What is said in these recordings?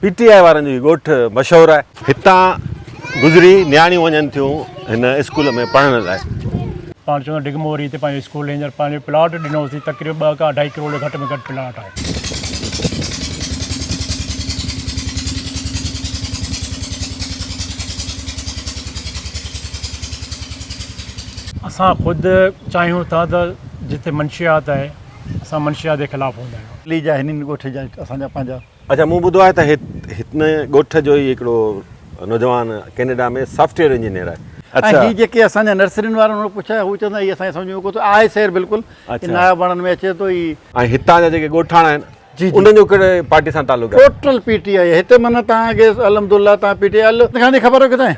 PTI वारनि जो ॻोठ मशहूरु आहे। हितां गुज़री नियाणियूं वञनि थियूं हिन स्कूल में पढ़ण लाइ। पाण चवंदा डिगमोरी हिते पंहिंजो स्कूल हींअर पंहिंजो प्लाट ॾिनोसीं, तक़रीबन 2 खां 2.5 करोड़ घटि में घटि प्लाट आहे। असां ख़ुदि चाहियूं था त जिते मंशियात आहे असां मंशियात जे ख़िलाफ़ु हूंदा आहियूं। ली जा हिननि ॻोठ जा असांजा पंहिंजा। अच्छा, मूं ॿुधो आहे त हिन ॻोठ जो ई हिकिड़ो नौजवान कैनेडा में सॉफ्टवेयर इंजीनियर आहे। अच्छा, ही जेके असांजा नर्सरियुनि वारनि वटि पुछिया हू चवंदा हीअ असांखे सम्झ में कोन थो आहे। शहर बिल्कुलु नया वणनि में अचे थो। ई ऐं हितां जा जेके ॻोठाणा आहिनि जी उन्हनि जो कहिड़े पार्टी सां तालुक आहे? टोटल पीटीआई हिते माना तव्हांखे अलहमदुल्ला तव्हां पीटीआई तव्हांजी ख़बर आहे किथे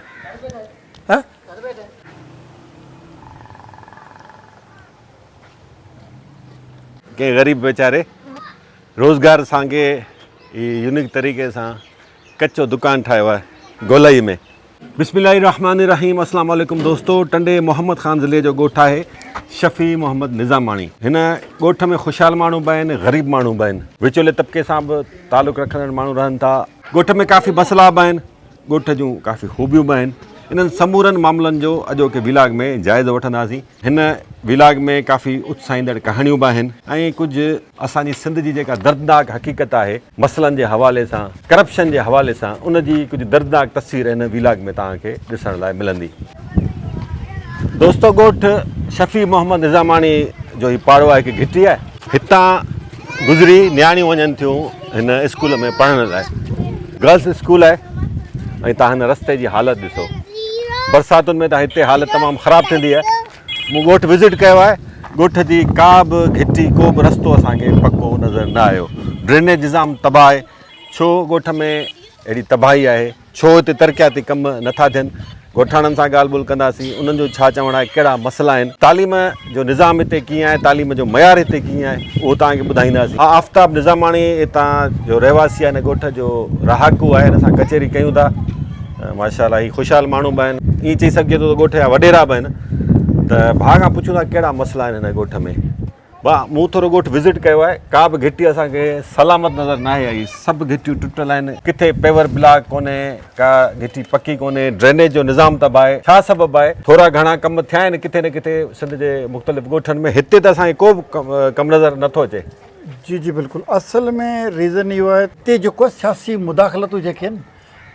कंहिं ग़रीब वीचारे रोज़गार असांखे यूनिक तरीक़े सां कचो दुकानु ठाहियो आहे गोलाई में। बिस्मिल्लाहिर्रहमानिर्रहीम। अस्सलाम वालेकुम दोस्तों। टंडे मोहम्मद ख़ान ज़िले जो ॻोठ आहे शफ़ी मोहम्मद निज़ामाणी। हिन ॻोठ में ख़ुशहाल माण्हू बि आहिनि, ग़रीब माण्हू बि आहिनि, विचोले तबिके सां बि तालुक़ु रखंदड़ माण्हू रहनि था। ॻोठ में काफ़ी मसइला बि आहिनि, ॻोठ जूं काफ़ी ख़ूबियूं बि आहिनि। इन्हनि समूरनि मामलनि जो अॼोके विलाग में जाइज़ो वठंदासीं। हिन विलाग में काफ़ी उत्साहींदड़ कहाणियूं बि आहिनि ऐं कुझु असांजी सिंध जी जेका दर्दनाक हक़ीक़त आहे मसइलनि जे हवाले सां, करप्शन जे हवाले सां, उनजी कुझु दर्दनाक तस्वीर हिन विलाग में तव्हांखे ॾिसण लाइ मिलंदी। दोस्तो, ॻोठ शफ़ी मोहम्मद निज़ामाणी जो ही पाड़ो आहे कि घिटी आहे। हितां गुज़री नियाणियूं वञनि थियूं हिन स्कूल में पढ़ण लाइ। गर्ल्स स्कूल आहे ऐं तव्हां हिन रस्ते जी हालति ॾिसो। बरसातुनि में त हिते हालति तमामु ख़राबु थींदी आहे। मूं ॻोठ विज़िट कयो आहे। ॻोठ जी का बि घिटी, को बि रस्तो असांखे पको नज़र न आयो। ड्रेनेज निज़ाम तबाह आहे। छो ॻोठ में अहिड़ी तबाही आहे? छो हिते तरक़ियाती कम नथा थियनि? ॻोठाणनि सां ॻाल्हि ॿोल कंदासीं, उन्हनि जो छा चवणु आहे, कहिड़ा मसइला आहिनि, तालीम जो निज़ाम हिते कीअं आहे, तालीम जो मयार हिते कीअं आहे, उहो तव्हांखे ॿुधाईंदासीं। हा, आफ़ताब निज़ामाणी हितां जो रहवासी आहे, हिन ॻोठ जो रहाकू आहे। हिन सां कचहरी कयूं था। माशाअल्लाह, ही ख़ुशहाल माण्हू बि आहिनि। ईअं चई सघिजे थो त ॻोठ जा वॾेरा बि आहिनि। त भाउ खां पुछूं था कहिड़ा मसइला आहिनि हिन ॻोठ में। भाउ, मूं थोरो ॻोठ विज़िट कयो आहे। का बि घिटी असांखे सलामत नज़र न आहे आई। सभु घिटियूं टुटियल आहिनि। किथे पेवर ब्लॉक कोन्हे, का घिटी पकी कोन्हे, ड्रेनेज जो निज़ाम तबाह आहे। छा सबबु आहे? थोरा घणा कम थिया आहिनि किथे न किथे सिंध जे मुख़्तलिफ़ ॻोठनि में। हिते त असांखे को बि कमु नज़र नथो अचे। जी जी बिल्कुलु। असल में रीज़न इहो आहे हिते जेको सियासी मुदाख़लतूं जेके आहिनि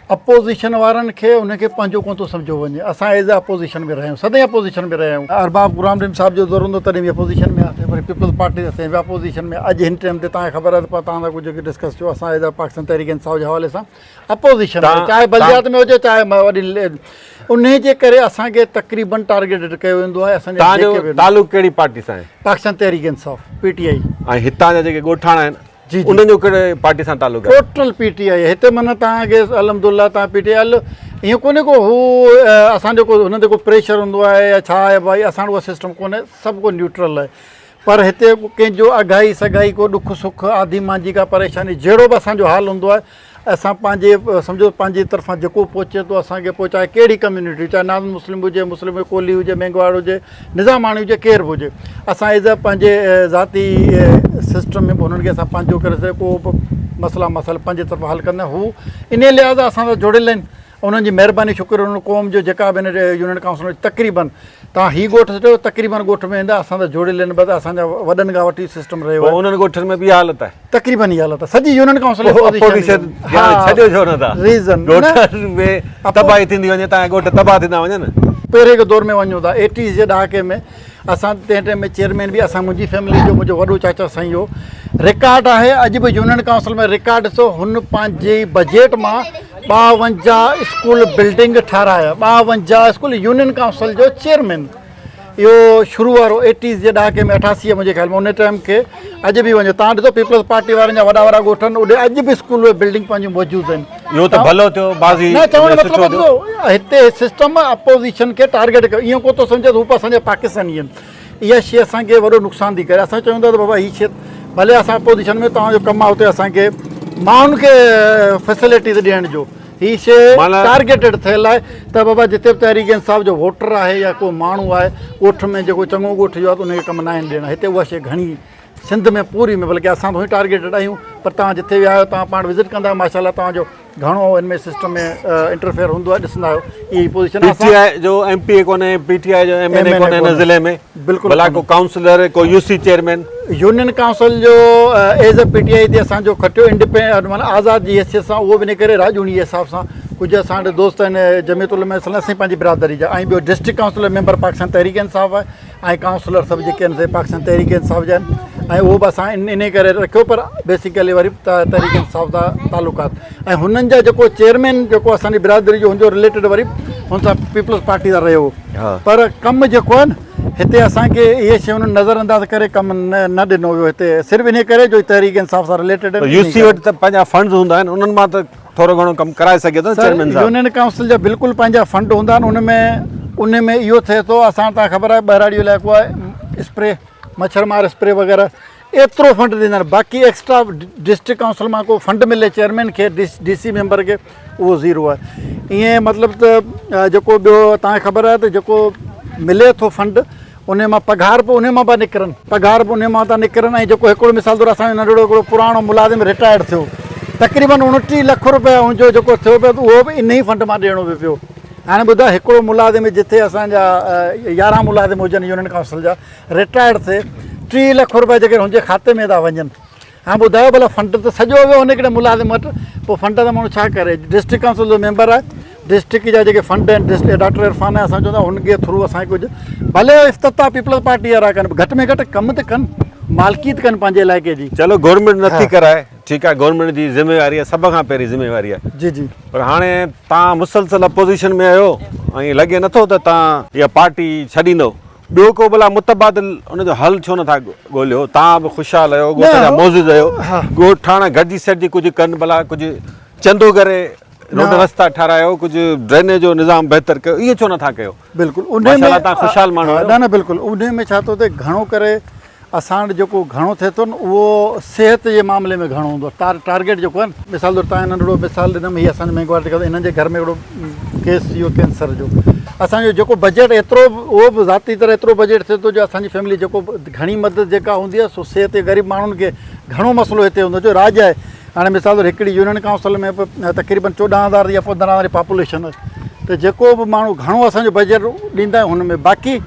अपोज़िशन वारनि खे उनखे पंहिंजो कोन थो सम्झो वञे। असां एज़ अपोज़िशन में रहिया आहियूं, सदाईं अपोज़िशन में रहिया आहियूं। अरबाब गुलाम रीम साहिब जो दौर हूंदो तॾहिं बि अपोज़िशन में आहे। वरी पीपल्स पार्टी असां बि अपोज़िशन में। अॼु हिन टाइम ते तव्हांखे ख़बर आहे त तव्हां सां कुझु डिस्कस कयो। असां एज़ पाकिस्तान तहरीक इंसाफ़ जे हवाले सां अपोज़िशन में, चाहे बलदियात में हुजे चाहे वॾी, उन जे करे असांखे तक़रीबन टारगेटेड कयो वेंदो आहे। असांजो तालुक़ु कहिड़ी पार्टी सां आहे? पाकिस्तान तहरीक इंसाफ़, पीटीआई। ऐं हितां जा जेके ॻोठाणा आहिनि जी जी उन्हनि जो कहिड़े पार्टी सां तालुक़ु आहे? टोटल पीटीआई हिते माना तव्हांखे अलहमदुल्ला तव्हां पीटीआई ईअं कोन्हे को हू असांजो को हुन ते को प्रेशर हूंदो आहे या छा आहे। भाई असां उहो सिस्टम कोन्हे, सभु को न्यूट्रल आहे। पर हिते कंहिंजो अघाई सगाई, को ॾुख सुख, आधी मांजी का परेशानी, जहिड़ो बि असांजो हाल हूंदो आहे असां पंहिंजे सम्झो पंहिंजी तरफ़ां जेको पहुचे थो असांखे पोइ, चाहे कहिड़ी कम्यूनिटी, चाहे नाज़ मुस्लिम हुजे, मुस्लिम कोली हुजे, मेंगवाड़ हुजे, निज़ामाणी हुजे, केरु बि हुजे, असां एज़ अ पंहिंजे ज़ाती सिस्टम में हुननि खे असां पंहिंजो करे को बि मसइला पंहिंजे तरफ़ां हल कंदा आहियूं। हू इन लिहाज़ सां सां जुड़ियल आहिनि। उन्हनि जी महिरबानी शुक्र हुन क़ौम जो जेका बि हिन यूनियन काउंसिल में तक़रीबन तव्हां ही ॻोठ चयो तक़रीबन ॻोठ में ईंदा असां त जुड़ियल आहिनि। बसि असांजा वॾनि खां वठी सिस्टम रहियो आहे। उन्हनि ॻोठनि में बि हालत आहे तक़रीबन ई हालत आहे। सॼी यूनियन काउंसिल छॾियो छो नथा? रीज़न में तबाही थींदी वञे, तव्हांजा ॻोठ तबाह थींदा वञनि। पहिरें के दौर में वञूं था 80s जे ॾहाके में, असां तंहिं टाइम में चेयरमैन बि असां, मुंहिंजी फैमिली जो मुंहिंजो वॾो चाचा साईं हो। रिकॉर्ड आहे अॼु बि यूनियन काउंसिल में रिकॉर्ड ॾिसो, हुन पंहिंजे बजट मां 52 स्कूल बिल्डिंग ठाराया। 52 स्कूल, यूनियन काउंसिल जो चेयरमैन। इहो शुरू वारो 80s जे ॾहाके में, 88 मुंहिंजे ख़्याल में, उन टाइम खे अॼु बि वञो तव्हां ॾिसो पीपल्स पार्टी वारनि जा वॾा वॾा ॻोठनि ओॾे अॼु बि स्कूल बिल्डिंग पंहिंजूं मौजूदु आहिनि। इहो त भलो थियो, बाज़ी न चवण जो मतिलबु हिते सिस्टम अपोज़िशन खे टारगेट कयो। ईअं को थो सम्झे त हू असांजा पाकिस्तानी आहिनि। इहा शइ असांखे वॾो नुक़सानु थी करे। असां चवंदा त बाबा हीअ शइ भले असां अपोज़िशन में, तव्हांजो कमु आहे हुते असांखे माण्हुनि खे फैसिलिटीज़ ॾियण जो। ही शइ टारगेटेड थियल आहे त बाबा जिते बि तहरीक इंसाफ़ जो वोटर आहे या को माण्हू आहे ॻोठ में जेको चङो ॻोठ जो आहे त उनखे कमु न आहिनि ॾियणा। हिते उहा शइ घणी सिंध में पूरी में, बल्कि असां तो ही टारगेटेड आहियूं, पर तव्हां जिथे विया आहियो तव्हां पाण विज़िट कंदा माशाल्लाह तव्हांजो घणो हिन में सिस्टम में इंटरफेयर हूंदो आहे, ॾिसंदा आहियो इहा पोजीशन पीटीआई जो एमपीए कोन्हे, पीटीआई जो एमएनए कोन्हे हिन ज़िले में, बिल्कुलु भला को काउंसलर, को यूसी चेयरमैन। यूनियन काउंसिल जो एज़ अ पीटीआई ते असांजो खटियो इंडिपेंडेंट माना आज़ाद जी हैसियत सां, उहो बि इन करे राजूनी जे हिसाब सां कुझु असांजे दोस्त आहिनि जमियत उलमा इस्लाम असीं पंहिंजी बिरादरी जा, ऐं ॿियो district councillor member Pakistan Tehreek इंसाफ़ आहे, ऐं काउंसलर सभु जेके आहिनि से पाकिस्तान तहरीक इंसाफ़ जा आहिनि, ऐं उहो बि असां इन करे रखियो, पर बेसिकली वरी तहरीक इंसाफ़ जा तालुकात, ऐं हुननि जा जेको चेयरमैन जेको असांजी बिरादरी जो हुनजो रिलेटेड वरी हुन सां पीपल्स पार्टी सां रहियो, पर कमु जेको आहे न हिते असांखे इहे शयूं नज़रअंदाज़ करे कमु न ॾिनो वियो हिते, सिर्फ़ु इन करे जो तहरीक इंसाफ़ सां रिलेटेड यूसी वटि त पंहिंजा फंड्स हूंदा आहिनि, उन्हनि मां त थोरो घणो कमु कराए सघे थो चेयरमैन साहब। यूनियन काउंसिल जा बिल्कुलु पंहिंजा फंड हूंदा आहिनि, उन में इहो थिए थो, असां तव्हां ख़बर आहे ॿहिराड़ियो इलाइक़ो आहे, स्प्रे मच्छरमार स्प्रे वग़ैरह एतिरो फंड ॾींदा आहिनि, बाक़ी एक्स्ट्रा डिस्ट्रिक्ट काउंसिल मां को फंड मिले चेयरमैन खे डीसी मेंबर खे उहो ज़ीरो आहे। ईअं मतिलबु त जेको ॿियो तव्हांखे ख़बर आहे त जेको मिले थो फंड उन मां पघार बि उन मां पिया निकिरनि, पघार बि उन मां था निकिरनि, ऐं जेको हिकिड़ो मिसाल तौरु असांजो नंढड़ो हिकिड़ो पुराणो मुलाज़िम रिटायर्ड थियो, तक़रीबन 29 लख रुपया हुनजो जेको थियो पियो उहो बि इन ई फंड मां ॾियणो बि पियो। हाणे ॿुधायो हिकिड़ो मुलाज़िम जिथे असांजा 11 मुलाज़िम हुजनि यूनियन काउंसिल जा, रिटायर्ड थिए 3 लख रुपया जेके हुनजे खाते में था वञनि, हाणे ॿुधायो भला फंड त सॼो वियो हुन हिकिड़े मुलाज़िम वटि, पोइ फंड त माण्हू छा करे। डिस्ट्रिक्ट काउंसिल जो मेंबर आहे, डिस्ट्रिक्ट जा जेके फंड आहिनि डॉक्टर इरफान आहे, असां चवंदा हुनजे थ्रू असांखे कुझु भले इफ़्तिताह पीपल्स पार्टी वारा कनि, घटि में घटि कमु त कनि, मालकीत कनि पंहिंजे इलाइक़े जी। चलो गवर्नमेंट नथी कराए, ठीकु आहे, गवर्नमेंट जी ज़िम्मेवारी आहे, सभ खां पहिरीं ज़िम्मेवारी आहे जी जी, पर हाणे तव्हां मुसलसल अपोज़िशन में आहियो ऐं लॻे नथो त तव्हां इहा पार्टी छॾींदो, ॿियो को भला मुतबादिल उनजो हल छो नथा ॻोल्हियो? तव्हां बि ख़ुशहाल आहियो, ॻोठ जा मौजूद आहियो, ॻोठ ठाणा गॾिजी सॾिजी कुझु कनि, भला कुझु चंदो करे रोड रस्ता ठारायो, कुझु ड्रेनेज जो निज़ाम बहितर कयो, इहो छो नथा कयो? बिल्कुुलु उन में तव्हां ख़ुशहाल माण्हू आहियो। न बिल्कुलु उन में छा थो थिए, घणो करे असां जेको घणो थिए थो न उहो सिहत जे मामले में घणो हूंदो आहे, टारगेट जेको आहे न, मिसाल तौरु तव्हां नंढिड़ो मिसाल ॾिनमि, हीअ असांजे मेघवार हिननि जे घर में हिकिड़ो केस इहो कैंसर जो, असांजो जेको बजट एतिरो उहो बि ज़ाती तरह एतिरो बजट थिए थो जो असांजी फैमिली जेको घणी मदद जेका हूंदी आहे सो सिहत ग़रीब माण्हुनि खे घणो मसइलो हिते हूंदो जो राज आहे। हाणे मिसाल तौरु हिकिड़ी यूनियन काउंसिल में तक़रीबन 14,000 या 15,000 पॉपुलेशन आहे, त जेको बि माण्हू घणो असांजो बजट ॾींदा आहियूं हुन में, बाक़ी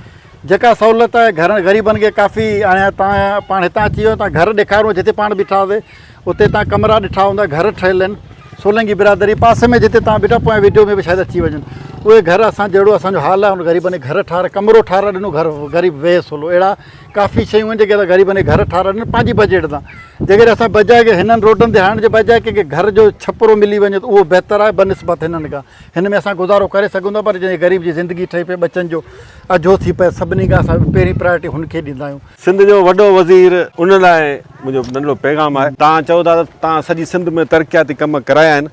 जेका सहूलियत आहे घर ग़रीबनि खे काफ़ी, हाणे तव्हां पाण हितां अची वियो तव्हां घर ॾेखारियो, जिते पाण बीठा हुआसीं उते तव्हां कमरा ॾिठा हूंदा, घर ठहियल आहिनि, सोलंगी बिरादरी पासे में जिते तव्हां बीठा, पोइ वीडियो में बि शायदि अची वञनि उहे घर, असां जहिड़ो असांजो हाल आहे हुन ग़रीबनि घर ठाराए, कमिरो ठाराए ॾिनो, घर ग़रीब वेह सोलो, अहिड़ा काफ़ी शयूं आहिनि जेके असां ग़रीबनि घर ठाराए ॾिनो पंहिंजी बजट सां। जेकॾहिं असां बजाए के हिननि रोडनि ते हणण जे बजाए कंहिंखे घर जो छपरो मिली वञे त उहो बहितरु आहे बनिस्बत हिननि खां, हिन में असां गुज़ारो करे सघूं था, पर जंहिं ग़रीब जी ज़िंदगी ठही पए, बचनि जो अझो थी पए, सभिनी खां असां पहिरीं प्रायोरिटी हुनखे ॾींदा आहियूं। सिंध जो वॾो वज़ीर, उन लाइ मुंहिंजो नंढिड़ो पैगाम आहे, तव्हां चओ था त तव्हां सॼी सिंध में तरक़ियाती कम कराया आहिनि,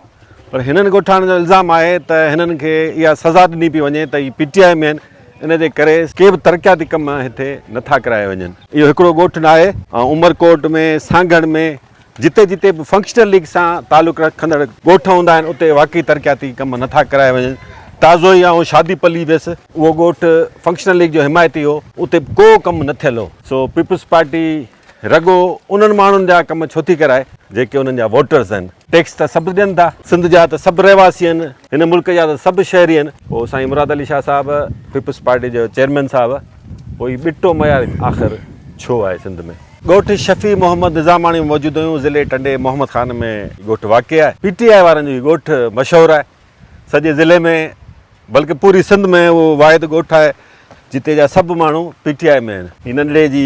पर हिननि ॻोठाणनि जो इल्ज़ाम आहे त हिननि खे इहा सज़ा ॾिनी पई वञे त हीअ पीटीआई में आहिनि, इन जे करे के बि तरक़ियाती कम हिते नथा कराए वञनि। इहो हिकिड़ो ॻोठु न आहे, ऐं उमरकोट में, सांगड़ में, जिते जिते बि फंक्शनल लीग सां तालुक़ु रखंदड़ ॻोठ हूंदा आहिनि उते वाक़ई तरक़ियाती कम नथा कराए वञनि। ताज़ो ई ऐं शादी पली वियसि, उहो ॻोठु फंक्शनल लीग जो हिमायती हो, उते को कमु न थियल हो। सो पीपल्स पार्टी रगो उन्हनि माण्हुनि जा कम छो थी कराए जेके उन्हनि जा वोटर्स आहिनि। टैक्स त सभु ॾियनि था, सिंध जा त सभु रहवासी आहिनि, हिन मुल्क जा त सभु शहरी आहिनि। पोइ साईं मुराद अली शाह साहिबु पीपल्स पार्टी जो चेयरमैन साहिबु, पोइ ॿिटो मयार आख़िर छो आहे सिंध में। ॻोठु शफ़ी मोहम्मद निज़ामाणी में मौजूदु हुयूं, ज़िले टंडे मोहम्मद ख़ान में ॻोठु वाक़िअ आहे। पीटीआई वारनि जो ॻोठु मशहूरु आहे सॼे ज़िले में, बल्कि पूरी सिंध में उहो वाहिद ॻोठु आहे जिते जा सभु माण्हू पीटीआई में आहिनि। हीअ नंढड़े जी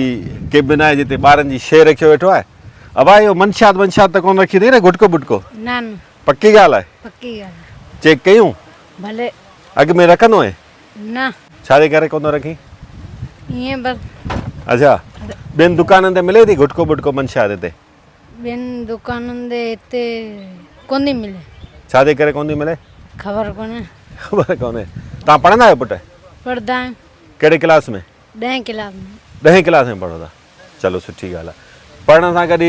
केबिन आहे जिते ॿारनि जी शइ रखियो वेठो आहे। अबा इहो मनशात वंशात त कोन रखी अथई न, गुटको बुटको? न पक्की ॻाल्हि आहे? पक्की ॻाल्हि। चेक कयूं? भले। अॻु में रखंदो आहे? न। छाजे करे कोन रखी? ईअं बस। अच्छा, ॿियनि दुकाननि ते मिले थी गुटको बुटको मनशात हिते? ॿियनि दुकाननि ते हिते कोन थी मिले। छाजे करे कोन थी मिले? ख़बर कोन्हे। ख़बर कोन्हे। तव्हां पढ़ंदा आहियो पुटु? पढ़ंदा आहियूं। कहिड़े क्लास में? 10 क्लास में। 10 क्लास में पढ़ो था? चलो सुठी ॻाल्हि आहे। पढ़ण सां गॾु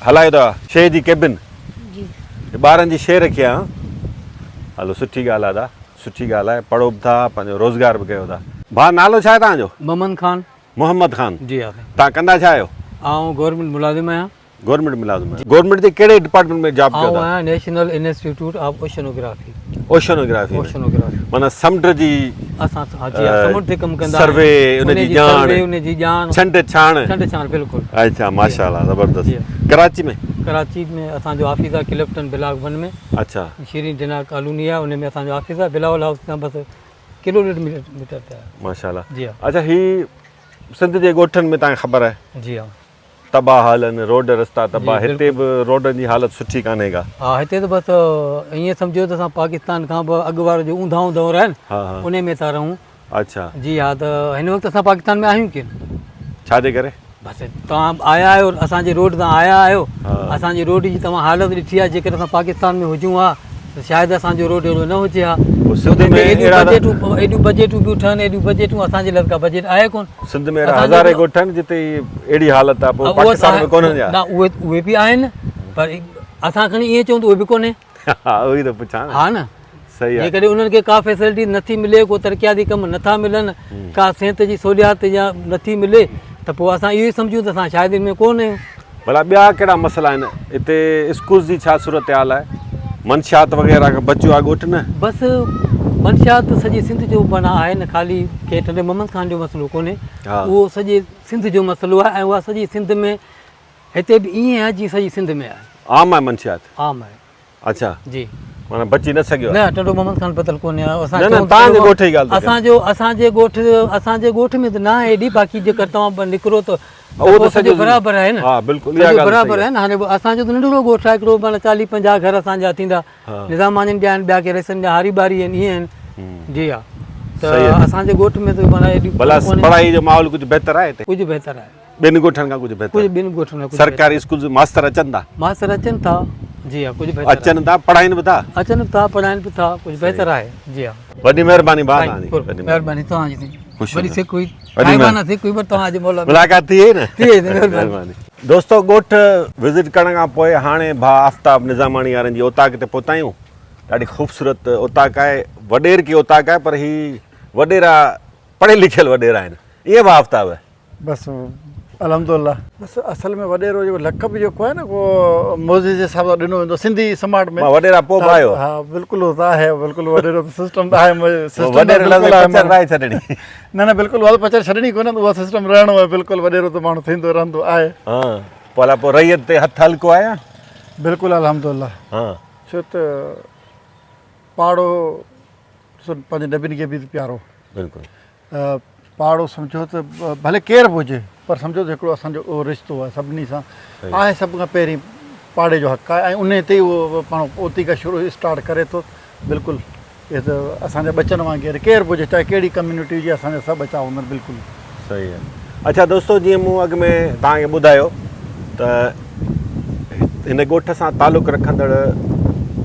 हलायो था शइ जी केबिन? जी। ॿारनि जी शइ रखी आहे? हलो सुठी ॻाल्हि आहे दादा, सुठी ॻाल्हि आहे। पढ़ो बि था, पंहिंजो रोज़गार बि कयो था। भाउ नालो छा आहे तव्हांजो? मोहम्मद खान। मोहम्मद खान। जी हा। तव्हां कंदा छा आहियो? आऊं गवर्नमेंट मुलाज़िम आहियां। गवर्नमेंट मुलाज़िम आहे। गवर्नमेंट जे कहिड़े डिपार्टमेंट में जॉब कयो आऊं था? आहियां national institute of oceanography. Oceanography oceanography माना समुंड जी असां जी समुंड ते कमु कंदा सर्वे उन जी ॼाण उन जी ॼाण छंड छाण। छंड छाण बिल्कुलु। अच्छा माशाल्लाह जी। ज़बरदस्त। कराची में? कराची में असांजो ऑफिस आहे क्लिफ्टन ब्लॉक 1 में। अच्छा शीरीन डिनार कॉलोनी आहे, उन में असांजो ऑफिस आहे। बिलावल हाउस खां बसि किलोमीटर ते आहे। माशाल्लाह। जी हा। अच्छा ही सिंध जे ॻोठनि में तव्हांखे ख़बर आहे जी हा। तबाह हाल आहिनि, रोड रस्ता तबाह, जी, हिते बि रोडनि जी हालत सुठी कान्हे का। हा हिते त बसि ईअं सम्झो त असां पाकिस्तान खां बि अॻु वारो जो ऊंधाऊं दौर आहे न हा हा उन में था रहूं। अच्छा जी हा, त हिन वक़्तु असां पाकिस्तान में आहियूं कीअं? छाजे करे? बसि तव्हां आया आहियो, असांजे रोड तां आया आहियो, हा। असांजी रोड जी तव्हां हालत ॾिठी आहे। जेकर असां पाकिस्तान में हुजूं हा त शायदि असांजो रोड अहिड़ो न हुजे हा। सिंध में एॾियूं बजटूं बि ठहनि, एॾियूं बजटूं असांजे लाइ का बजट आहे कोन। सिंध में अहिड़ा हज़ारे ॻोठ आहिनि जिते अहिड़ी हालत आहे, पोइ पाकिस्तान में कोन्हनि छा? न उहे बि आहिनि, पर असां खणी ईअं चऊं त उहे बि कोन्हे। हा उहो ई त पुछां न। हा न, सही आहे। जेकॾहिं उन्हनि खे का फैसिलिटी नथी मिले, को तरक़ियाती कम नथा मिलनि, का सिहत जी सहूलियात या नथी मिले, त पोइ असां इहो ई सम्झूं त असां शायदि इन में कोन आहियूं। भला ॿिया कहिड़ा मसइला आहिनि हिते? स्कूल जी छा सूरत हाल आहे? मंशियात वग़ैरह खां बचियो आहे ॻोठ न? बसि मंशियात सॼे सिंध जो माना आहे न, ख़ाली के टंडे मोहम्मद ख़ान जो मसइलो कोन्हे, हा। उहो सॼे सिंध जो मसइलो आहे। ऐं उहा सॼी सिंध में हिते बि ईअं आहे जीअं सॼी सिंध में आहे। आम आहे मंशियात? आम आहे। अच्छा जी माना बची न सघियो आहे? न, टंडो मोहम्मद ख़ान पतल कोन्हे। असां न, न, चऊं त तव्हांजे ॻोठ जी ॻाल्हि थी कयां। असांजे ॻोठ में त न आहे एॾी, बाक़ी जेकर तव्हां निकिरो त उहो त सॼो बराबरि आहे न। हा बिल्कुलु इहा सॼो ॻाल्हि बराबरि आहे न। हाणे असांजो त नंढिड़ो ॻोठ आहे, हिकिड़ो माना 40-50 घर असांजा थींदा। निज़ामानियुनि जा आहिनि, ॿिया के रसनि जा हारी बारी आहिनि, ईअं आहिनि। जी हा, त असांजे ॻोठ में त माना एॾी भला पढ़ाई जो माहौल कुझु बहितर आहे हिते? कुझु बहितर आहे, ॿिनि ॻोठनि खां कुझु बहितर? कुझु ॿिनि ॻोठनि में सरकारी स्कूल जे मास्तर अचनि था? मास्तर अचनि था। जी हा, कुझु बहितर अचनि था, पढ़ाइनि बि था? अचनि था, पढ़ाइनि बि था, कुझु बहितर आहे। जी हा, वॾी महिरबानी भाउ महिरबानी तव्हांजी थी। ख़ुशि वरी हुजो। सिक हुई महिरबानी सिक हुई, पर तव्हांजे मोल में मुलाक़ात थी वई न? थी वई, महिरबानी। दोस्तो ॻोठ विज़िट करण खां पोइ हाणे भाउ आफ़ताब निज़ामाणी वारनि जी ओताक ते पहुता आहियूं। ॾाढी ख़ूबसूरत ओताक आहे, वॾेर की ओताक आहे, पर ही वॾेरा पढ़ियल लिखियल वॾेरा आहिनि। ईअं भाउ आफ़ताब आहे? बसि अलहमदुल्ला। बसि असल में वॾेरो जेको लक़ब जेको आहे न, को मौज़े जे हिसाब सां ॾिनो वेंदो सिंधी समाज में। मां वॾेरा पोइ बि आयो? हा बिल्कुलु उहो त आहे, बिल्कुलु वॾेरो सिस्टम आहे। छॾणी न न बिल्कुलु उहा पचर छॾणी कोन्हे, उहा सिस्टम रहणो आहे। बिल्कुलु वॾेरो त माण्हू थींदो रहंदो आहे। हा पोइ रैयत ते हथु हल्को आहे? बिल्कुलु अलहमदुल्ला। हा छो त पाड़ो पंहिंजे नबियुनि खे बि प्यारो। बिल्कुलु पाड़ो सम्झो त भले केरु बि हुजे, पर सम्झो त हिकिड़ो असांजो उहो रिश्तो आहे सभिनी सां आहे। सभ खां पहिरीं पाड़े जो हक़ु आहे, ऐं उन ते ई उहो पाण ओती खां शुरू स्टार्ट करे थो। बिल्कुलु इहे त असांजा बचनि वांगुरु केरु बि हुजे, चाहे कहिड़ी कम्यूनिटी हुजे, असांजा सभु बचा हूंदा आहिनि। बिल्कुलु सही आहे। अच्छा दोस्तो, जीअं मूं अॻु में तव्हांखे ॿुधायो त हिन ॻोठ सां तालुक़ु रखंदड़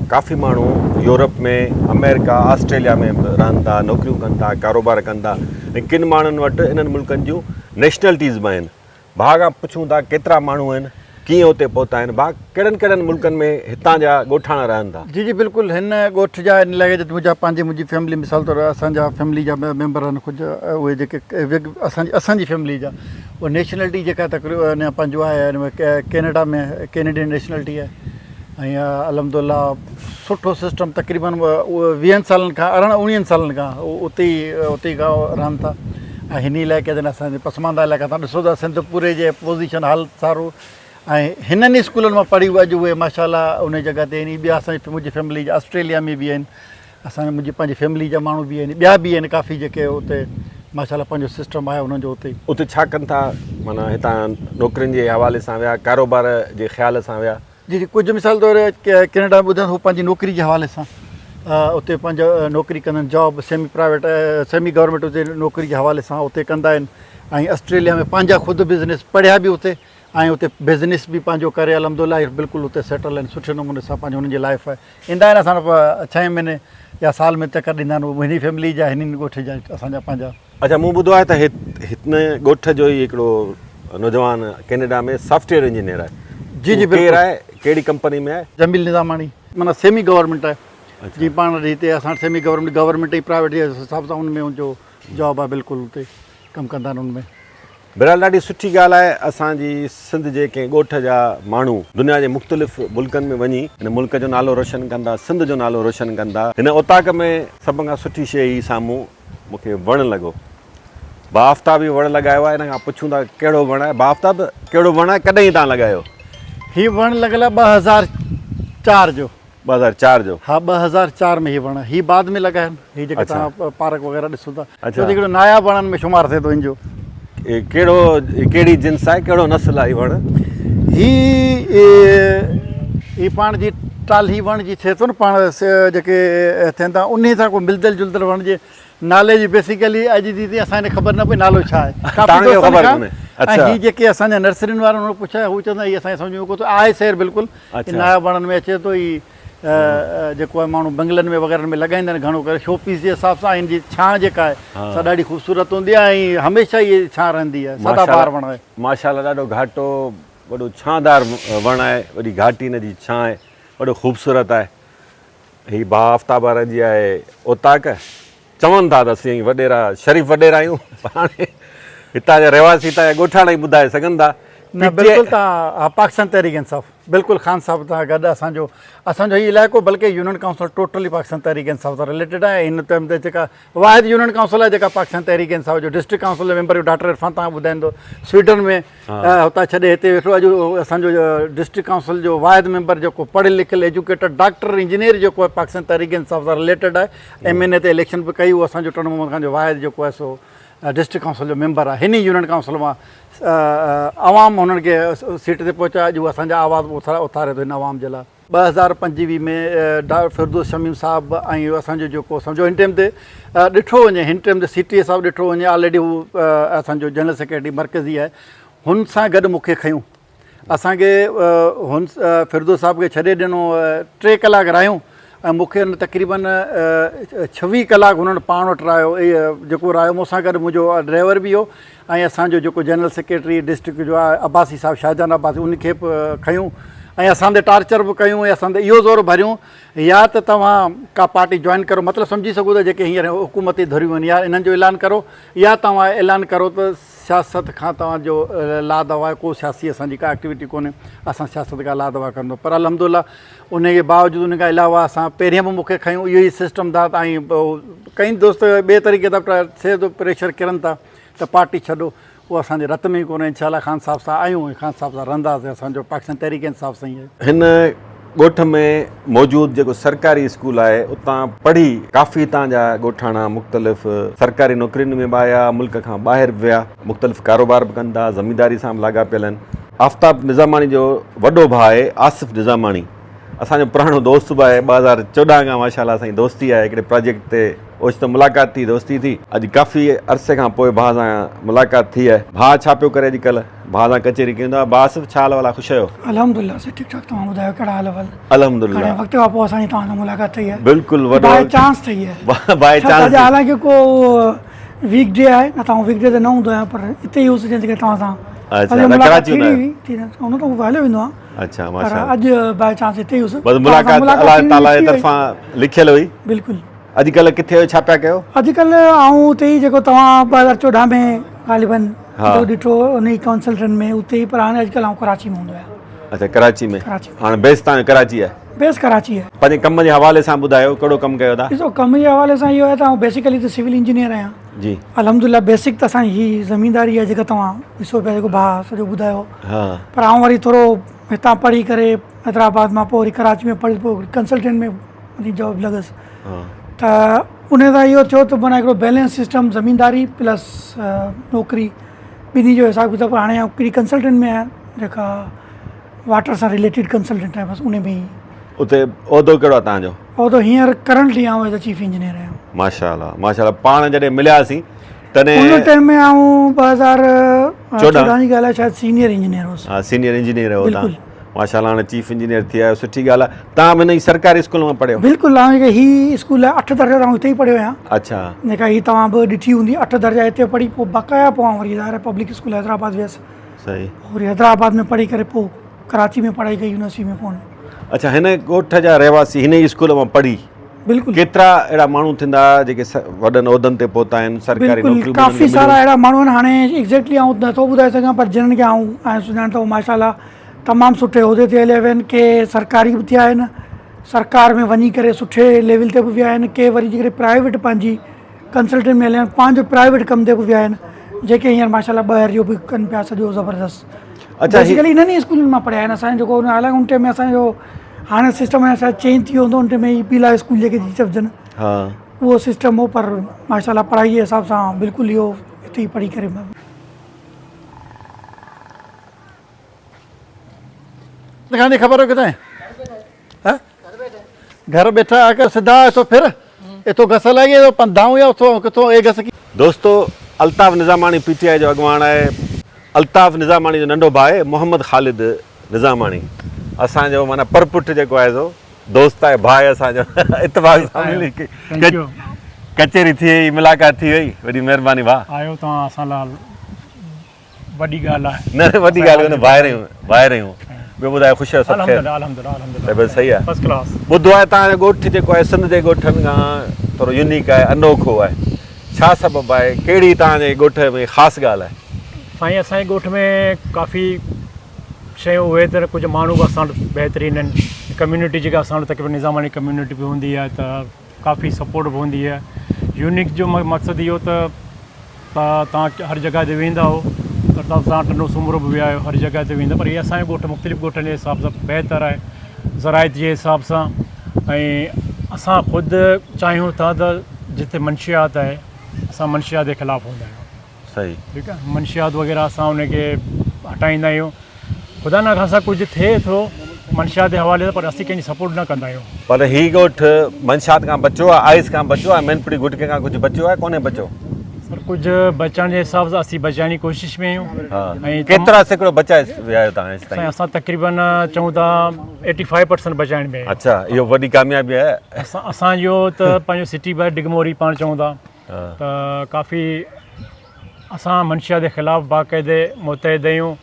काफ़ी माण्हू यूरोप में, अमेरिका, ऑस्ट्रेलिया में रहनि था, नौकरियूं कनि था, कारोबार कनि था। ऐं किन माण्हुनि वटि इन्हनि मुल्कनि जूं नेशनलिटीज़ बि आहिनि। भाउ खां पुछूं था केतिरा माण्हू आहिनि, कीअं उते पहुता आहिनि, भाउ कहिड़नि कहिड़नि मुल्कनि में हितां जा ॻोठाणा रहनि था? जी जी बिल्कुलु। हिन ॻोठ जा इन लॻे त मुंहिंजी फैमिली, मिसाल तौरु असांजा फैमिली जा मेंबर आहिनि कुझु, उहे जेके असांजी फैमिली जा, उहा नेशनलिटी जेका तक़रीबन पंहिंजो आहे कैनेडा में कैनेडियन नेशनलिटी आहे। ऐं अलहमदुल्ला सुठो सिस्टम तक़रीबन उहे 20 सालनि खां 19 सालनि खां उते ई रहनि था। ऐं हिन इलाइक़े ते असांजे पसमानदा इलाइक़ा तव्हां ॾिसो था, सिंध पूरे जे पोज़ीशन हाल सारो। ऐं हिननि स्कूलनि मां पढ़ी अॼु उहे माशाल्लाह उन जॻह ते आहिनि। ॿिया असांजी मुंहिंजी फैमिली जा ऑस्ट्रेलिया में बि आहिनि, मुंहिंजी पंहिंजी फैमिली जा माण्हू बि आहिनि, ॿिया बि आहिनि काफ़ी जेके उते माशाल्लाह पंहिंजो सिस्टम आहे उन्हनि जो उते। उते छा कनि था? माना हितां नौकरियुनि जे हवाले सां विया, कारोबार जे ख़्याल सां विया? जी जी कुझु मिसाल तौरु कैनेडा में ॿुधनि, हू पंहिंजी नौकिरी जे हवाले सां उते पंहिंजो नौकिरी कंदा आहिनि, job semi private semi government उते नौकिरी जे हवाले सां उते कंदा आहिनि। ऐं ऑस्ट्रेलिया में पंहिंजा ख़ुदि बिज़नेस पढ़िया बि उते, ऐं उते बिज़नेस बि पंहिंजो करे अलहमदुल्ला बिल्कुलु उते सेटल आहिनि, सुठे नमूने सां पंहिंजो हुननि जी लाइफ आहे। ईंदा आहिनि असां 6 महीने या साल में चकर ॾींदा आहिनि, मुंहिंजी फैमिली जा हिननि ॻोठ जा असांजा पंहिंजा। अच्छा, मूं ॿुधो आहे त हिन ॻोठ जो ई हिकिड़ो नौजवान कैनेडा में सॉफ्टवेयर इंजीनियर आहे। जी जी बिल्कुलु आहे। कहिड़ी कंपनी में आहे? जमील निज़ामाणी, माना सेमी गवर्नमेंट आहे। जी पाण हिते असां सेमी गवर्नमेंट ई प्राइवेट जे हिसाब सां उनमें उनजो जॉब आहे। बिल्कुलु उते कमु कंदा आहिनि उनमें। बहरहाल ॾाढी सुठी ॻाल्हि आहे असांजी सिंध जे कंहिं ॻोठ जा माण्हू दुनिया जे मुख़्तलिफ़ मुल्कनि में वञी हिन मुल्क जो नालो रोशन कंदा, सिंध जो नालो रोशन कंदा। हिन उताक में सभ खां सुठी शइ ई साम्हूं मूंखे वणु लॻो। बाफ़्ताब बि वणु लॻायो आहे। हिन खां पुछूं था कहिड़ो वणु आहे? बाफ़्ताब कहिड़ो वणु आहे, कॾहिं तव्हां लॻायो? हीउ वणु लॻल आहे 2004 जो। 2004 जो? हा, 2004 में हीउ वणु हीउ बाद में लॻाया आहिनि। हीउ जेके अच्छा। तव्हां पार्क वग़ैरह ॾिसो था, अच्छा। हिकिड़ो नाया वणनि में शुमारु थिए थो हिनजो। कहिड़ो, कहिड़ी जिन्स आहे, कहिड़ो नस्ल आहे वणु? ही पाण जी टाली वण जी थिए थो न, पाण जेके थियनि था उन सां कोई मिलदल जुलदल वण जे नाले जी बेसिकली अॼु दी असांखे ख़बर न पई नालो छा आहे। तव्हांखे ख़बर कोन्हे? अच्छा। हीअ जेके असांजा नर्सरियुनि वारनि हुन पुछाया, हू चवंदा हीअ असांखे सम्झ में कोन थो आहे। सैर बिल्कुलु नया वणनि में अचे थो। ही जेको आहे माण्हू बंगलनि में वग़ैरह में लॻाईंदा आहिनि घणो करे शो पीस जे हिसाब सां। हिन जी छां जेका आहे सा ॾाढी ख़ूबसूरत हूंदी आहे ऐं हमेशह इहे छां रहंदी आहे। सदाबहार वण आहे माशाल्लाह। ॾाढो घाटो वॾो छांदार वणु आहे, वॾी घाटी हिन जी छां आहे, वॾो ख़ूबसूरत आहे। हीअ बाफ़्ताब जी आहे उताक। चवनि था त असीं वॾेरा शरीफ़ वॾेरा आहियूं, हाणे हितां जा रहवासी हितां जा ॻोठाणा ई ॿुधाए सघनि था। न बिल्कुलु तव्हां पाकिस्तान तहरीक इंसाफ़ बिल्कुलु ख़ान साहिब सां गॾु असांजो हीउ इलाइक़ो बल्कि union council totally Pakistan Tehreek इंसाफ़ सां रिलेटेड आहे। हिन टाइम ते जेका वाहिद यूनियन काउंसिल आहे जेका पाकिस्तान तहरीक इंसाफ़ जो डिस्ट्रिक्ट काउंसिल जो मेंबर डॉक्टर इरफान तव्हां ॿुधाईंदो। स्वीडन में हुतां छॾे हिते वेठो अॼु असांजो डिस्ट्रिक्ट काउंसिल जो वाहिद मेंबर जेको पढ़ियलु लिखियलु एजुकेटेड डॉक्टर इंजीनियर जेको आहे पाकिस्तान तहरीक इंसाफ़ सां रिलेटेड आहे। MNA ते इलेक्शन बि कई। उहो असांजो टन मोहम्मद ख़ान जो वाहिद जेको आहे सो डिस्ट्रिक्ट काउंसिल जो मेंबर आहे। हिन यूनियन काउंसिल मां आवाम हुननि खे सीट ते पहुचाए अॼु असांजा आवाज़ उथारे थो हिन आवाम जे लाइ। 2025 में फिरदौस शमीम साहिबु ऐं असांजो जेको सम्झो हिन टाइम ते ॾिठो वञे, हिन टाइम ते CTA साहिबु ॾिठो वञे ऑलरेडी हू असांजो जनरल सेक्रेटरी मर्कज़ी आहे। हुन सां गॾु मूंखे खयूं। असांखे हुन फिरदौस साहिब खे छॾे ॾिनो, 3 कलाक रहियूं ऐं मूंखे हुन तक़रीबन 26 कलाक हुननि पाण वटि रहियो। जेको रहियो मूंसां गॾु मुंहिंजो ड्राइवर बि हो ऐं असांजो जेको जनरल सेक्रेटरी डिस्ट्रिक्ट जो आहे अब्बासी साहिबु, शाहजहान अब्बासी, उनखे बि खयूं ऐं असां ते टार्चर बि कयूं ऐं असां ते इहो ज़ोर भरियूं या त तव्हां का पार्टी जॉइन करो, मतिलबु सम्झी सघो था जेके हींअर हुकूमती धरियूं आहिनि, या इन्हनि जो ऐलान करो या तव्हां ऐलान करो त सियासत खां तव्हांजो ला दवा आहे। को सियासी असांजी का एक्टिविटी कोन्हे, असां सियासत खां ला दवा कंदो। पर अलहमदुलिल्लाह उनजे बावजूदु उन खां अलावा असां पहिरियों बि मूंखे खयूं। इहो ई सिस्टम था ऐं कई दोस्त ॿिए तरीक़े सां थिए थो प्रेशर किरनि था त पार्टी छॾो। उहो असांजे रत में ई कोन्हे। इंशाअल्लाह ख़ान साहिब सां आहियूं ऐं ख़ान साहिब सां रहंदासीं। असांजो पाकिस्तान तहरीक इंसाफ़ सां ई आहे। हिन ॻोठ में मौजूदु जेको सरकारी स्कूल आहे उतां पढ़ी काफ़ी तव्हांजा ॻोठाणा मुख़्तलिफ़ सरकारी नौकरियुनि में बि आया, मुल्क खां ॿाहिरि बि विया, मुख़्तलिफ़ कारोबार बि कंदा, ज़मींदारी सां बि लाॻापियल आहिनि। आफ़ताब निज़ामानी जो वॾो भाउ आहे आसिफ़ निज़ामानी, असांजो पुराणो दोस्त बि आहे। 2014 खां माशाल्लाह असांजी दोस्ती आहे। हिकिड़े प्रोजेक्ट ते ओचितो मुलाक़ात थी, दोस्ती थी। अॼु काफ़ी अरसे खां पोइ भाउ सां मुलाक़ात थी आहे। भाउ छा पियो करे अॼुकल्ह? भाउ सां कचहरी कंदो आहे। भाउ आसिफ़ छा हाल वाला? ख़ुशि आहियो? अल्हम्दुलिल्लाह से ठीक ठाक। तव्हां ॿुधायो कहिड़ा हाल वाल? अल्हम्दुलिल्लाह। वक़्त खां पोइ असांजी तव्हां सां मुलाक़ात थी आहे। बिल्कुलु वॾो बाय चांस थी आहे। By chance. हालांकि को वीक डे आहे न, तव्हां वीक डे ते न हूंदो आहे, पर हिते ई हुउसि जंहिंजे करे तव्हां सां कराची हुन त उहो हलियो वेंदो आहे। अच्छा पर माशाल्लाह। अॼु बाय चांस हिते ई हुउसि। बस मुलाक़ात अल्लाह ताला जे तरफ़ां लिखियल हुई। बिल्कुलु। अॼुकल्ह किथे हो, छा पिया कयो? अॼुकल्ह आऊं उते ई जेको तव्हां 2014 में ग़ालिबन ॾिठो उन ई कंसल्टेंट में उते ई, पर हाणे अॼुकल्ह आऊं कराची में हूंदो आहियां। अच्छा कराची में। कराची। हाणे बेस तव्हां कराची आहे? बेस कराची आहे। पंहिंजे कम जे हवाले सां ॿुधायो कहिड़ो कमु कयो था? ॾिसो कम जे हवाले सां इहो आहे त आऊं बेसिकली त सिविल इंजीनियर आहियां जी। अल्हम्दुलिल्लाह। बेसिक त असांजी ही ज़मीनदारी आहे जेका तव्हां ॾिसो पिया, जेको भाउ सॼो ॿुधायो। पर आऊं वरी थोरो हितां पढ़ी करे हैदराबाद मां पोइ वरी कराची में पढ़ी पोइ कंसल्टेंट में वरी जॉब लॻसि। त उन सां इहो थियो त माना हिकिड़ो बैलेंस सिस्टम ज़मीनदारी प्लस नौकिरी ॿिन्ही जो हिसाबु किताबु। हाणे हिकिड़ी कंसल्टेंट में आहे जेका वाटर सां रिलेटेड कंसल्टेंट आहे, बसि उन में ई। उते उहिदो कहिड़ो आहे तव्हांजो? उहिदो हींअर करंटली आऊं एज़ अ चीफ इंजीनियर आहियां। माशाल्लाह माशाल्लाह। पाण जॾहिं मिलियासीं तॾहिं उन टाइम में आऊं 2014 जी ॻाल्हि आहे, शायदि सीनियर इंजीनियर हुउसि। हा सीनियर इंजीनियर हो तव्हां। बिल्कुलु। माशाल्लाह हाणे चीफ इंजीनियर थी आहियो, सुठी ॻाल्हि आहे। तव्हां हिन ई सरकारी स्कूल मां पढ़ियो? बिल्कुलु। ही स्कूल आहे 8 दर्जा आऊं हिते ई पढ़ियो आहियां। अच्छा। जेका ही तव्हां बि ॾिठी हूंदी 8 दर्जा हिते पढ़ी, पोइ बक़ाया पोइ आऊं वरी ज़ाहिर पब्लिक स्कूल हैदराबाद वियसि। सही। वरी हैदराबाद में पढ़ी करे पोइ कराची में पढ़ाई कई यूनिवर्सिटी में। पोइ अच्छा हिन ॻोठ जा रहवासी हिन ई स्कूल मां पढ़ी बिल्कुलु केतिरा अहिड़ा माण्हू थींदा जेके वॾनि उहिदनि ते पहुता आहिनि सरकारी बिल्कुलु नौकरियूं काफ़ी सारा अहिड़ा माण्हू आहिनि हाणे एग्ज़ैक्टली आउं नथो ॿुधाए सघां पर जिन्हनि खे आउं सुञाणा थो माशाल्लाह तमामु सुठे उहिदे ते हलिया विया आहिनि के सरकारी बि थिया आहिनि सरकार में वञी करे सुठे लेवल ते बि विया आहिनि के वरी जेकॾहिं प्राइवेट पंहिंजी कंसल्टेंट में हलिया आहिनि पंहिंजो प्राइवेट कम ते बि विया आहिनि जेके हींअर माशाल्लाह ॿाहिरि जो बि कनि पिया सॼो ज़बरदस्त अच्छा, बेसिकली इन्हनि ई स्कूलनि मां पढ़िया आहिनि असांजो जेको अलॻि उन टाइम में असांजो हाणे सिस्टम आहे शायदि चेंज थी वियो हूंदो उन टाइम में ई पीला स्कूल जेके थी चइजनि हा उहो सिस्टम हो पर माशाल्लाह पढ़ाई जे हिसाब सां बिल्कुलु इहो हिते ई पढ़ी करे दिखाने खबर हो कितने हैं घर बैठा आकर सीधा तो फिर ये तो घस लगे तो पंधाऊं या तो कितो एक घस की दोस्तों अल्ताफ़ निज़ामानी पीटीआई जो अॻुवाण आहे अल्ताफ़ निज़ामानी जो नंढो भाउ आहे मोहम्मद ख़ालिद निज़ामानी असांजो माना परपुट जेको आहे सो दोस्त आहे भाउ आहे असांजो इतफ़ाक़ सां मिली थैंक यू कचेरी थी वई मुलाक़ात थी वई वॾी महिरबानी भाउ आयो तव्हां असां लाइ वॾी ॻाल्हि आहे न वॾी ॻाल्हि कोन्हे ॿाहिरि आहियूं ॿियो ॿुधायो ख़ुशि आहियो सभु अल्हम्दुलिल्लाह अल्हम्दुलिल्लाह अल्हम्दुलिल्लाह बसि सही आहे फर्स्ट क्लास ॿुधो आहे तव्हांजो ॻोठु जेको आहे सिंध जे ॻोठनि खां थोरो यूनिक आहे अनोखो आहे छा सबबु आहे कहिड़ी तव्हांजे ॻोठ में ख़ासि ॻाल्हि आहे साईं असांजे ॻोठ में काफ़ी शयूं उहे त कुझु माण्हू बि असां वटि बहितरीन आहिनि कम्यूनिटी जेका असां वटि तक़रीबन निज़ामानी कम्यूनिटी बि हूंदी आहे त काफ़ी सपोर्ट बि हूंदी आहे यूनिक जो मक़सदु इहो त तव्हां हर जॻह ते वेंदा हो त तव्हां टनो सूमरो बि विया आहियो हर जॻह ते वेंदा पर इहे असांजो ॻोठु मुख़्तलिफ़ ॻोठनि जे हिसाब सां बहितर आहे ज़राइत जे हिसाब सां ऐं असां ख़ुदि चाहियूं था त जिते मंशियात आहे असां मंशियात जे ख़िलाफ़ु हूंदा आहियूं सही ठीकु आहे मंशियात वग़ैरह असां उनखे हटाईंदा आहियूं ख़ुदा न खां कुझु थिए थो मंशियात जे हवाले सां पर असीं कंहिंजी सपोर्ट न कंदा आहियूं पर हीउ ॻोठु मंशात खां बचियो आहे आइस खां बचियो आहे मैनपुरी गुटके खां कुझु बचियो आहे कोन्हे बचियो सर कुझु बचाइण जे हिसाब सां असीं बचाइण जी कोशिशि में आहियूं ऐं केतिरा सैकड़ो बचाए विया आहियो तव्हां हेसि ताईं असां तक़रीबन चऊं था 85% बचाइण में अच्छा इहो वॾी कामयाबी आहे असांजो त पंहिंजो सिटी बाय डिगमोरी पाण चऊं था त काफ़ी असां मंशिया जे ख़िलाफ़ु बाक़ाइदे मुतहद आहियूं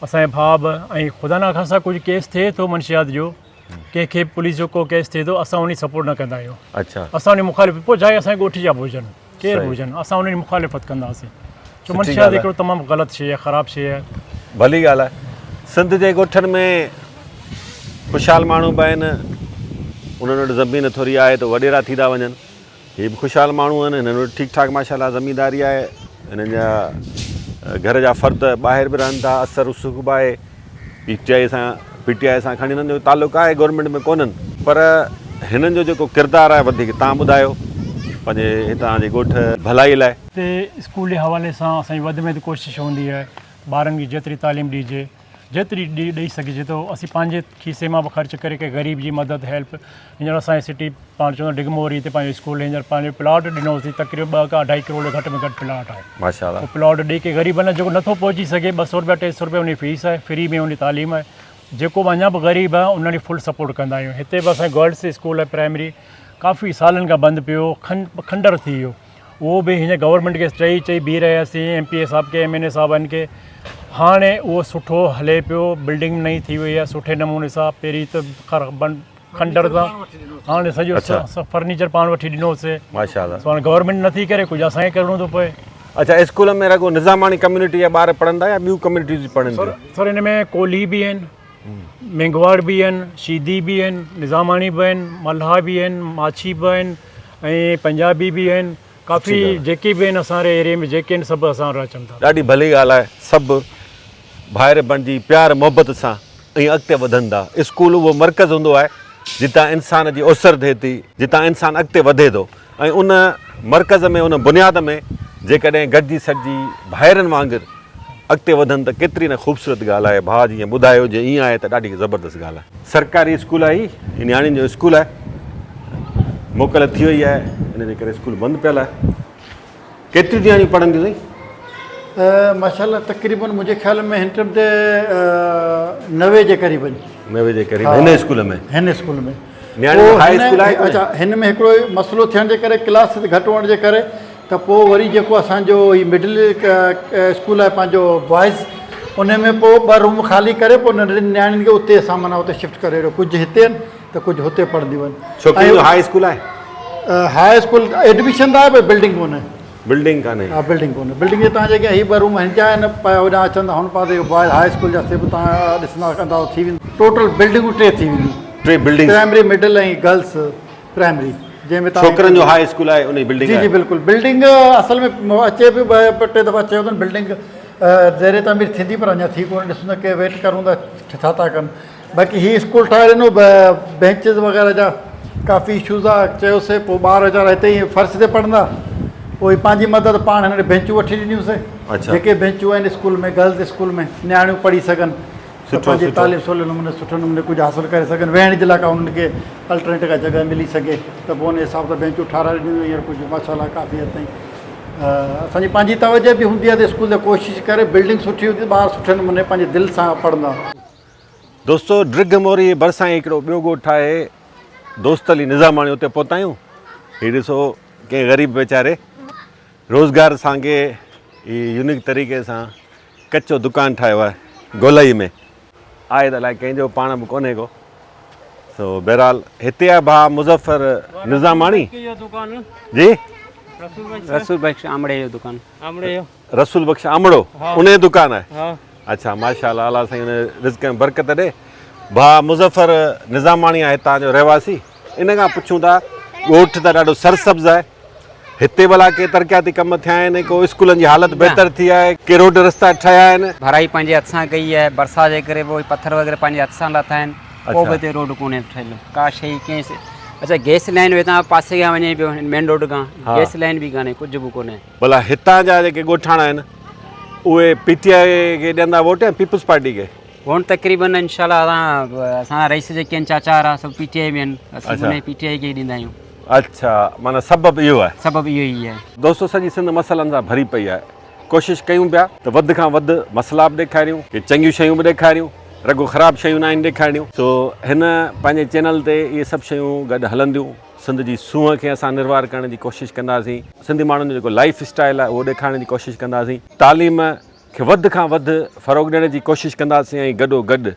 असांजे भाउ बि ऐं ख़ुदा न खां कुझु केस थिए थो मंशियात जो कंहिंखे पुलिस जो को केस थिए थो असां उन सपोर्ट न कंदा आहियूं अच्छा असां उन मुखालिफ़ पोइ चाहे असांजे ॻोठ जा बि हुजनि केरु बि हुजनि असां उन जी मुखालिफ़त कंदासीं छो मंशियात हिकिड़ो तमामु ग़लति शइ आहे ख़राबु शइ आहे भली ॻाल्हि आहे सिंध जे ॻोठनि में ख़ुशहाल माण्हू बि आहिनि उन्हनि वटि ज़मीन थोरी आहे त वॾेरा थी था वञनि हीअ बि ख़ुशहाल माण्हू आहिनि हिननि वटि ठीकु ठाकु माशाल्लाह ज़मीनदारी आहे हिननि जा घर जा फ़र्द ॿाहिरि बि रहनि था असर उसुख बि आहे पीटीआई सां खणी हिननि जो तालुक़ु आहे गवर्नमेंट में कोन्हनि पर हिननि जो जेको किरदारु आहे वधीक तव्हां ॿुधायो पंहिंजे हितां जे ॻोठ भलाई लाइ हिते स्कूल जे हवाले सां असांजी वधि में वधि कोशिशि हूंदी आहे ॿारनि खे जेतिरी तालीम ॾिजे जेतिरी ॾेई सघिजे थो असीं पंहिंजे खीसे मां बि ख़र्च करे के ग़रीब जी मदद हेल्प हींअर असांजी सिटी पाण चवंदा डिगमोरी ते पंहिंजो स्कूल हींअर पंहिंजो प्लॉट ॾिनोसीं तक़रीबन 2 खां 2.5 करोड़ घटि में घटि प्लॉट आहे माशाल्लाह प्लॉट ॾेई के ग़रीबनि जेको नथो पहुची सघे 200 रुपया 300 रुपया उन जी फीस आहे फ्री में उन तालीम आहे जेको बि अञा बि ग़रीब आहे उन्हनि जी फुल सपोर्ट कंदा आहियूं हिते बि असांजो गर्ल्स स्कूल आहे प्राइमरी काफ़ी सालनि खां बंदि पियो खंडर थी वियो उहो बि हींअर गवर्नमेंट खे चई बीह रहियासीं MPA साहिब खे MNA साहिबनि खे हाणे उहो सुठो हले पियो बिल्डिंग नई थी वई आहे सुठे नमूने सां पहिरीं त खंडर सां हाणे सॼो फर्नीचर पाण वठी ॾिनोसीं माशाल्लाह हाणे गवर्नमेंट नथी करे कुझु असांखे करिणो थो पए अच्छा स्कूल में रुगो निज़ामानी कम्यूनिटी जा ॿार पढ़ंदा या ॿियूं कम्यूनिटीज़ पढ़नि थियूं सर हिन में कोली बि आहिनि मेंगवाड़ बि आहिनि शीदी बि आहिनि निज़ामानी बि आहिनि मल्हा बि आहिनि माछी बि आहिनि ऐं पंजाबी बि आहिनि काफ़ी जेके बि आहिनि असांजे एरिया में जेके आहिनि सभु असां वटि अचनि था ॾाढी भली ॻाल्हि आहे सभु भाइर बणिजी प्यार मोहबत सां ऐं अॻिते वधनि था स्कूल उहो मर्कज़ हूंदो आहे जितां इंसान जी ओसर थिए थी जितां इंसानु अॻिते वधे थो ऐं उन मर्कज़ में उन बुनियाद में जेकॾहिं गॾिजी सॾिजी भाइरनि वांगुरु अॻिते वधनि त केतिरी न ख़ूबसूरत ॻाल्हि आहे भाउ जीअं ॿुधायो जे ईअं आहे त ॾाढी ज़बरदस्त ॻाल्हि आहे सरकारी स्कूल आहे हीउ नियाणियुनि जो स्कूल आहे मोकल थी वई आहे इन जे करे स्कूल बंदि पियल आहे केतिरियूं नियाणियूं पढ़ंदियूं अथई माशाल्लाह तक़रीबन मुंहिंजे ख़्याल में हिन टाइम ते 90 जे क़रीबन 90 जे क़रीब हिन स्कूल में अच्छा हिन में हिकिड़ो मसइलो थियण जे करे क्लास घटि हुअण जे करे त पोइ वरी जेको असांजो ही मिडिल स्कूल आहे पंहिंजो बॉइज़ उन में पोइ 2 रूम ख़ाली करे पोइ नंढड़ियुनि नियाणियुनि खे उते असां माना उते शिफ्ट करे रहियो कुझु हिते आहिनि त कुझु हुते पढ़ंदियूं आहिनि छोकिरियुनि जो हाई स्कूल आहे? हाई स्कूल एडमिशन त आहे पर बिल्डिंग कोन्हे। बिल्डिंग कान्हे? हा बिल्डिंग कोन्हे। बिल्डिंग जे तव्हां जेके हीअ ॿ रूम हिन जा आहिनि होॾां अचंदा हुन पासे बॉयज़ हाई स्कूल जा सिर्फ़ु तव्हां ॾिसंदा कंदा थी वेंदी टोटल बिल्डिंगूं 3 थी वेंदियूं। 3 बिल्डिंग? प्राइमरी मिडिल ऐं गर्ल्स प्राइमरी जंहिंमें छोकिरनि जो हाई स्कूल आहे उन बिल्डिंग? जी जी बिल्कुलु। बिल्डिंग असल में अचे बि टे दफ़ा चयो अथनि बिल्डिंग ज़ेरे तामीर थींदी पर अञा थी कोन्हे। ॾिसूं त के वेट करूं था छा था कनि। बाक़ी हीअ स्कूल ठाहे ॾिनो बेंचिस वग़ैरह जा काफ़ी इशूज़ आहे। चयोसीं पोइ ॿार वीचारा हिते ई फर्श ते पढ़ंदा पोइ पंहिंजी मदद पाण हिन बेंचूं वठी ॾिनियूंसीं। अच्छा। जेके बेंचूं आहिनि स्कूल में गर्ल्स स्कूल में नियाणियूं पढ़ी सघनि पंहिंजी तालीम सवले नमूने सुठे नमूने कुझु हासिलु करे सघनि। वेहण जे लाइ का उन्हनि खे अल्टरनेटिव का जॻह मिली सघे त पोइ उन हिसाब सां बेंचूं ठाराए ॾिनियूं। हींअर कुझु माशाल्लाह काफ़ी हद ताईं असांजी पंहिंजी तवजह बि हूंदी आहे त स्कूल ते कोशिशि करे बिल्डिंग सुठी हूंदी ॿार सुठे नमूने पंहिंजे दिलि सां पढ़ंदा। दोस्तो ड्रिग मोरी भरिसां हिकिड़ो ॿियो ॻोठु आहे दोस्त अली निज़ामाणी। उते पहुता आहियूं। हीअ ॾिसो कंहिं ग़रीब वेचारे रोज़गार सांगे यूनिक तरीक़े सां कचो दुकानु ठाहियो आहे गोलाई में। आहे त अलाए कंहिंजो पाण बि कोन्हे को। सो बहरहाल हिते आहे भाउ मुज़फ़र निज़ामाणी जी? रसूल बख्श आमड़े जो दुकान। रसूल बख्श आमड़ो उन जो दुकानु आहे? अच्छा माशाल्लाह अल्लाह साईं उन रिज़्क़ में बरकत ॾे। भाउ मुज़फ़र निज़ामाणी आहे हितां जो रहवासी। इन खां पुछूं था ॻोठु त ॾाढो सरसब्ज़ आहे। हिते भला के तरक़ियाती कम थिया आहिनि? को स्कूलनि जी हालत बहितर थी आहे? के रोड रस्ता ठाहिया आहिनि? भराई पंहिंजे हथ सां कई आहे। बरसाति जे करे पोइ पथर वग़ैरह पंहिंजे हथ सां लाथा आहिनि। पोइ बि हिते रोड कोन्हे ठहियलु का शइ कंहिं। अच्छा गैस लाइन हितां पासे खां वञे पियो मेन रोड खां। गैस लाइन बि कान्हे कुझु बि कोन्हे। भला हितां जा जेके ॻोठाणा आहिनि उहे PTI खे ॾींदा वोट या पीपल्स पार्टी खे? वोट तक़रीबन इनशाला असां रईस जेके आहिनि चाचा वारा सभु PTI में आहिनि। असीं PTI खे ॾींदा आहियूं। अच्छा माना सबबु इहो आहे? सबबु इहो ई आहे। दोस्तो सॼी सिंध मसइलनि सां भरी पई आहे। कोशिशि कयूं पिया त वधि खां वधि मसइला बि ॾेखारियूं की चङियूं शयूं बि ॾेखारियूं रगो ख़राबु शयूं न आहिनि ॾेखारियूं। सो हिन पंहिंजे चैनल ते इहे सभु शयूं गॾु हलंदियूं। सिंध जी सूंहं खे असां निर्वार करण जी कोशिशि कंदासीं। सिंधी माण्हुनि जो जेको लाइफ स्टाइल आहे उहो ॾेखारण जी कोशिशि कंदासीं। तालीम खे वधि खां वधि फ़रोग़ ॾियण जी कोशिशि कंदासीं ऐं गॾोगॾु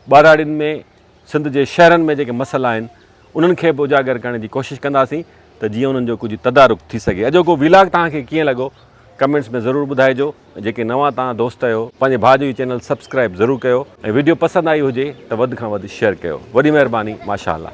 ॿारहाड़ियुनि में सिंध जे शहरनि में जेके मसइला आहिनि उन्हनि खे बि उजागर करण जी कोशिशि कंदासीं त जीअं उन्हनि जो कुझु तदारुक थी सघे। अॼोको व्लॉग तव्हांखे कीअं लॻो कमेंट्स में ज़रूरु ॿुधाइजो। जेके नवां तव्हां दोस्त आहियो पंहिंजे भाउ जो चैनल सब्सक्राइब ज़रूरु कयो ऐं वीडियो पसंदि आई हुजे त वधि खां वधि शेयर कयो। वॾी महिरबानी माशाअल्लाह।